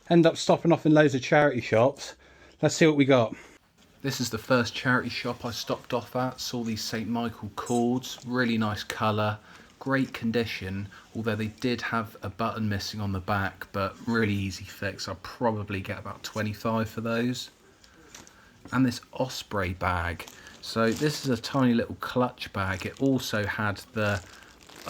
End up stopping off in loads of charity shops. Let's see what we got. This is the first charity shop I stopped off at. Saw these St Michael cords, really nice colour, great condition, although they did have a button missing on the back, but really easy fix. I'll probably get about 25 for those. And this Osprey bag. So this is a tiny little clutch bag. It also had a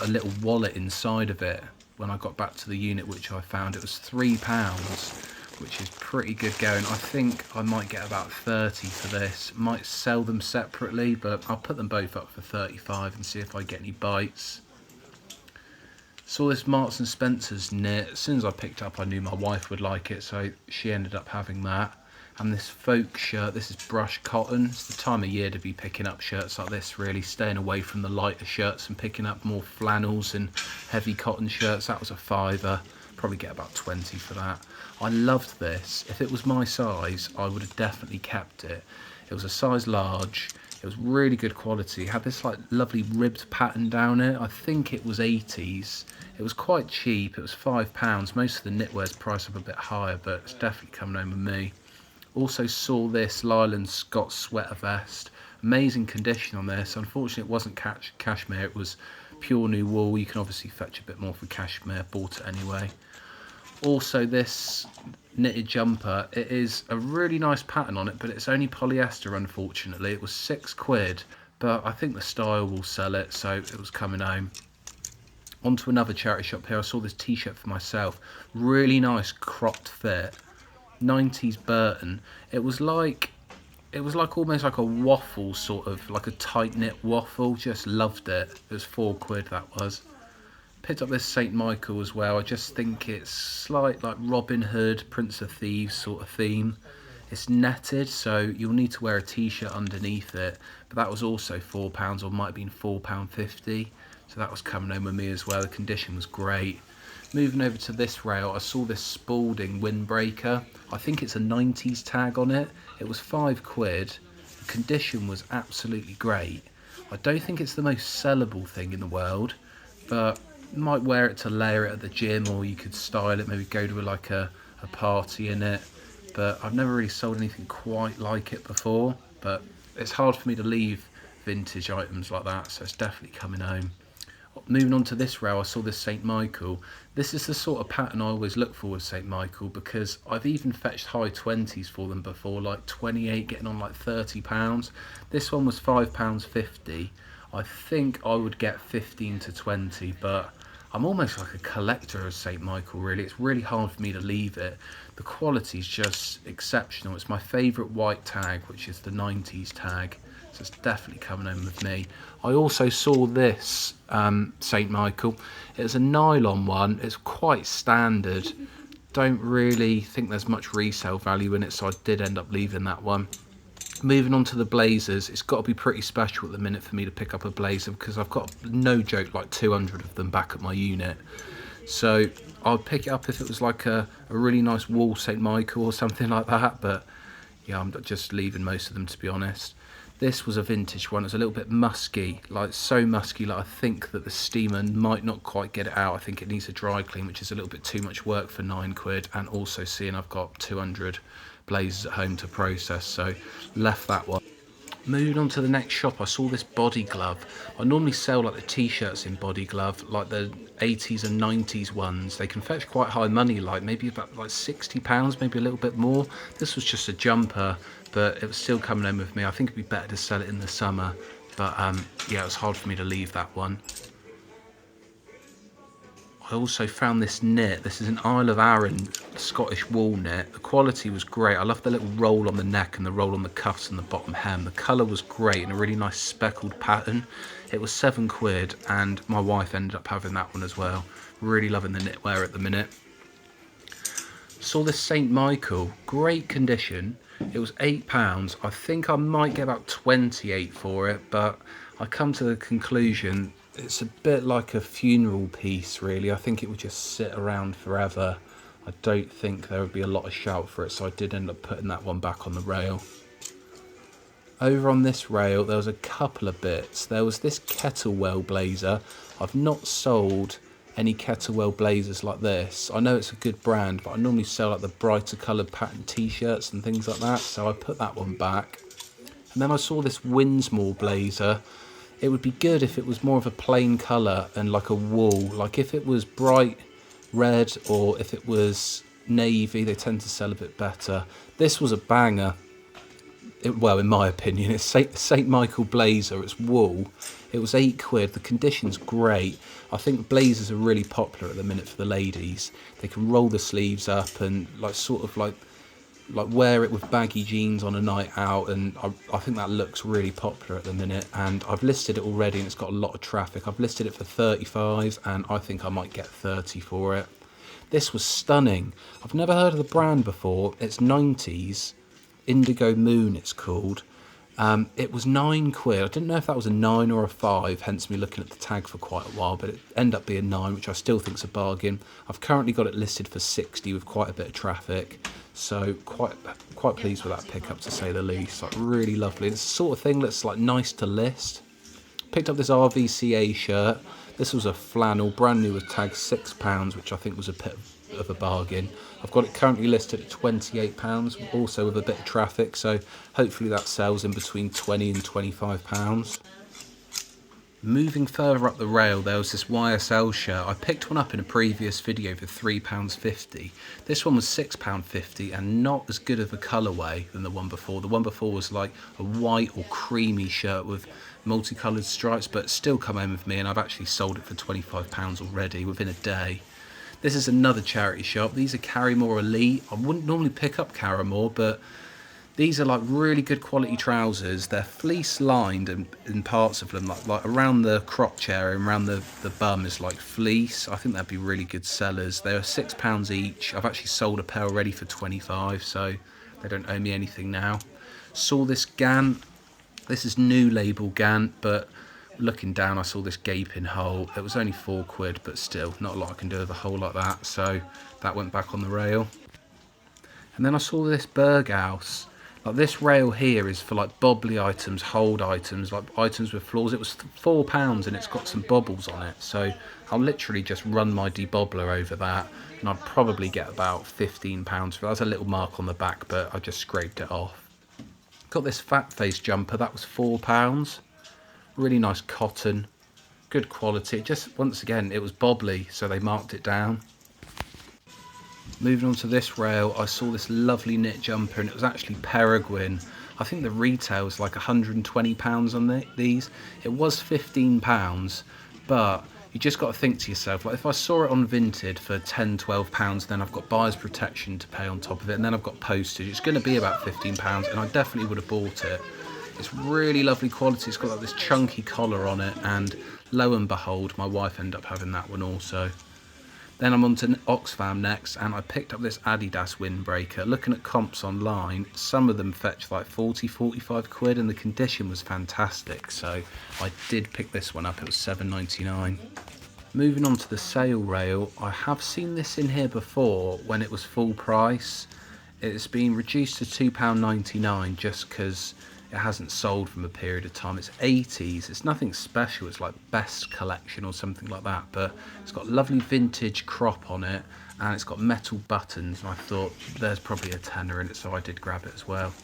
little wallet inside of it. When I got back to the unit, which I found, it was £3, which is pretty good going. I think I might get about 30 for this. Might sell them separately, but I'll put them both up for 35 and see if I get any bites. Saw this Marks and Spencer's knit. As soon as I picked up, I knew my wife would like it, so she ended up having that. And this folk shirt, this is brushed cotton. It's the time of year to be picking up shirts like this, really, staying away from the lighter shirts and picking up more flannels and heavy cotton shirts. That was a £5. Probably get about 20 for that. I loved this. If it was my size, I would have definitely kept it. It was a size large. It was really good quality. It had this like lovely ribbed pattern down it. I think it was 80s. It was quite cheap. It was £5. Most of the knitwear's priced up a bit higher, but it's definitely coming home with me. Also saw this Lyland Scott sweater vest. Amazing condition on this. Unfortunately, it wasn't cashmere. It was pure new wool. You can obviously fetch a bit more for cashmere. Bought it anyway. Also, this knitted jumper. It is a really nice pattern on it, but it's only polyester, unfortunately. It was £6, but I think the style will sell it, so it was coming home. Onto another charity shop here. I saw this t-shirt for myself. Really nice cropped fit. 90s Burton. It was like almost like a waffle, sort of like a tight knit waffle. Just loved it. It was £4, that was. Picked up this St Michael as well. I just think it's slight like Robin Hood, Prince of Thieves sort of theme. It's netted, so you'll need to wear a t-shirt underneath it, but that was also £4, or might have been £4.50, so that was coming home with me as well. The condition was great. Moving over to this rail, I saw this Spalding windbreaker. I think it's a 90s tag on it. It was £5. The condition was absolutely great. I don't think it's the most sellable thing in the world, but you might wear it to layer it at the gym, or you could style it, maybe go to like a party in it. But I've never really sold anything quite like it before, but it's hard for me to leave vintage items like that, so it's definitely coming home. Moving on to this rail, I saw this St Michael. This is the sort of pattern I always look for with St Michael, because I've even fetched high 20s for them before, like 28, getting on like £30. This one was £5.50. I think I would get 15 to 20, but I'm almost like a collector of St Michael, really. It's really hard for me to leave it. The quality's just exceptional. It's my favourite white tag, which is the 90s tag. So it's definitely coming home with me. I also saw this St Michael. It's a nylon one. It's quite standard. Don't really think there's much resale value in it, so I did end up leaving that one. Moving on to the blazers, it's got to be pretty special at the minute for me to pick up a blazer, because I've got, no joke, like 200 of them back at my unit. So I'd pick it up if it was like a really nice wool St Michael or something like that, but yeah, I'm just leaving most of them, to be honest. This was a vintage one. It's a little bit musky, like so musky, like I think that the steamer might not quite get it out. I think it needs a dry clean, which is a little bit too much work for £9. And also seeing I've got 200 blazers at home to process, so left that one. Moving on to the next shop, I saw this body glove. I normally sell like the t-shirts in body glove, like the 80s and 90s ones. They can fetch quite high money, like maybe about like £60, maybe a little bit more. This was just a jumper, but it was still coming home with me. I think it'd be better to sell it in the summer, but yeah, it was hard for me to leave that one. I also found this knit. This is an Isle of Arran Scottish wool knit. The quality was great. I love the little roll on the neck and the roll on the cuffs and the bottom hem. The colour was great and a really nice speckled pattern. It was £7 and my wife ended up having that one as well. Really loving the knitwear at the minute. Saw this St Michael, great condition. It was £8. I think I might get about 28 for it, but I come to the conclusion it's a bit like a funeral piece, really. I think it would just sit around forever. I don't think there would be a lot of shout for it, so I did end up putting that one back on the rail. Over on this rail, there was a couple of bits. There was this Kettlewell blazer. I've not sold any Kettlewell blazers like this. I know it's a good brand, but I normally sell like the brighter coloured pattern t-shirts and things like that, so I put that one back. And then I saw this Winsmore blazer. It would be good if it was more of a plain colour and like a wool. Like if it was bright red or if it was navy, they tend to sell a bit better. This was a banger. Well, in my opinion, it's St Michael blazer. It's wool. It was £8. The condition's great. I think blazers are really popular at the minute for the ladies. They can roll the sleeves up and like sort of like wear it with baggy jeans on a night out, and I think that looks really popular at the minute. And I've listed it already and it's got a lot of traffic. I've listed it for 35 and I think I might get 30 for it. This was stunning. I've never heard of the brand before. It's 90s Indigo Moon it's called. It was £9. I didn't know if that was a 9 or a 5, hence me looking at the tag for quite a while, but it ended up being 9, which I still think is a bargain. I've currently got it listed for 60 with quite a bit of traffic, so quite pleased with that pickup, to say the least. Like really lovely. It's the sort of thing that's like nice to list. Picked up this RVCA shirt. This was a flannel, brand new with tag, £6, which I think was a bit of a bargain. I've got it currently listed at £28, also with a bit of traffic, so hopefully that sells in between £20 and £25. Moving further up the rail, there was this YSL shirt. I picked one up in a previous video for £3.50. This one was £6.50 and not as good of a colourway than the one before. The one before was like a white or creamy shirt with multicoloured stripes, but still come home with me, and I've actually sold it for £25 already within a day. This is another charity shop. These are Carrymore Elite. I wouldn't normally pick up Carrymore, but these are like really good quality trousers. They're fleece lined, and in parts of them, like around the crotch area and around the bum is like fleece. I think that'd be really good sellers. They are £6 each. I've actually sold a pair already for 25, so they don't owe me anything now. Saw this Gant. This is new label Gant, but looking down I saw this gaping hole. It was only £4, but still not a lot I can do with a hole like that, so that went back on the rail. And then I saw this Berghaus. Like this rail here is for like bobbly items, hold items, like items with flaws. It was £4 and it's got some bobbles on it, so I'll literally just run my debobbler over that and I'd probably get about £15 for that. There's a little mark on the back, but I just scraped it off. Got this fat face jumper, that was £4. Really nice cotton, good quality. Just once again, it was bobbly, so they marked it down. Moving on to this rail, I saw this lovely knit jumper, and it was actually Peregrine. I think the retail was like £120 on these. It was £15, but you just got to think to yourself, like if I saw it on Vinted for £10, £12, then I've got buyer's protection to pay on top of it, and then I've got postage. It's going to be about £15, and I definitely would have bought it. It's really lovely quality. It's got like this chunky collar on it, and lo and behold, my wife ended up having that one also. Then I'm on to Oxfam next, and I picked up this Adidas windbreaker. Looking at comps online, some of them fetch like 40, 45 quid, and the condition was fantastic, so I did pick this one up. It was £7.99. Moving on to the sale rail, I have seen this in here before when it was full price. It's been reduced to £2.99 just because it hasn't sold from a period of time. It's 80s, it's nothing special, it's like best collection or something like that, but it's got lovely vintage crop on it and it's got metal buttons, and I thought there's probably a tenner in it, so I did grab it as well.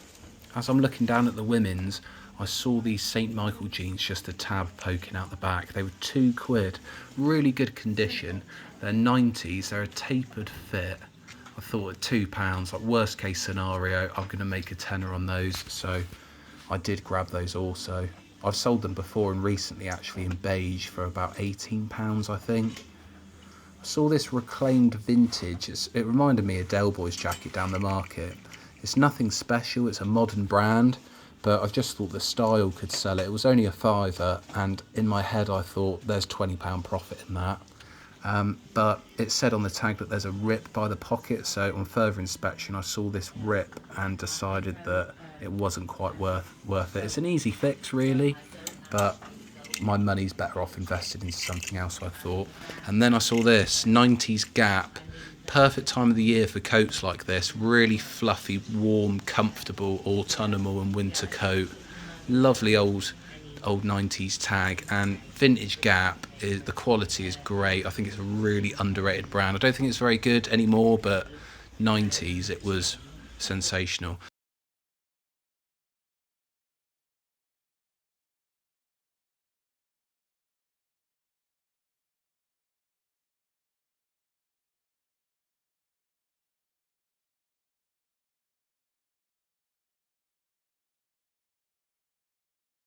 As I'm looking down at the women's, I saw these St Michael jeans, just a tab poking out the back. They were £2, really good condition. They're 90s, they're a tapered fit. I thought at £2, like worst case scenario, I'm going to make a tenner on those, so I did grab those also. I've sold them before and recently actually in beige for about £18, I think. I saw this reclaimed vintage. It reminded me of Del Boy's jacket down the market. It's nothing special, it's a modern brand, but I just thought the style could sell it. It was only a £5, and in my head I thought there's £20 profit in that. But it said on the tag that there's a rip by the pocket, so on further inspection I saw this rip and decided that it wasn't quite worth it. It's an easy fix really, but my money's better off invested into something else, I thought. And then I saw this 90s Gap. Perfect time of the year for coats like this. Really fluffy, warm, comfortable autumnal and winter coat. Lovely old old 90s tag. And vintage Gap, the quality is great. I think it's a really underrated brand. I don't think it's very good anymore, but 90s it was sensational.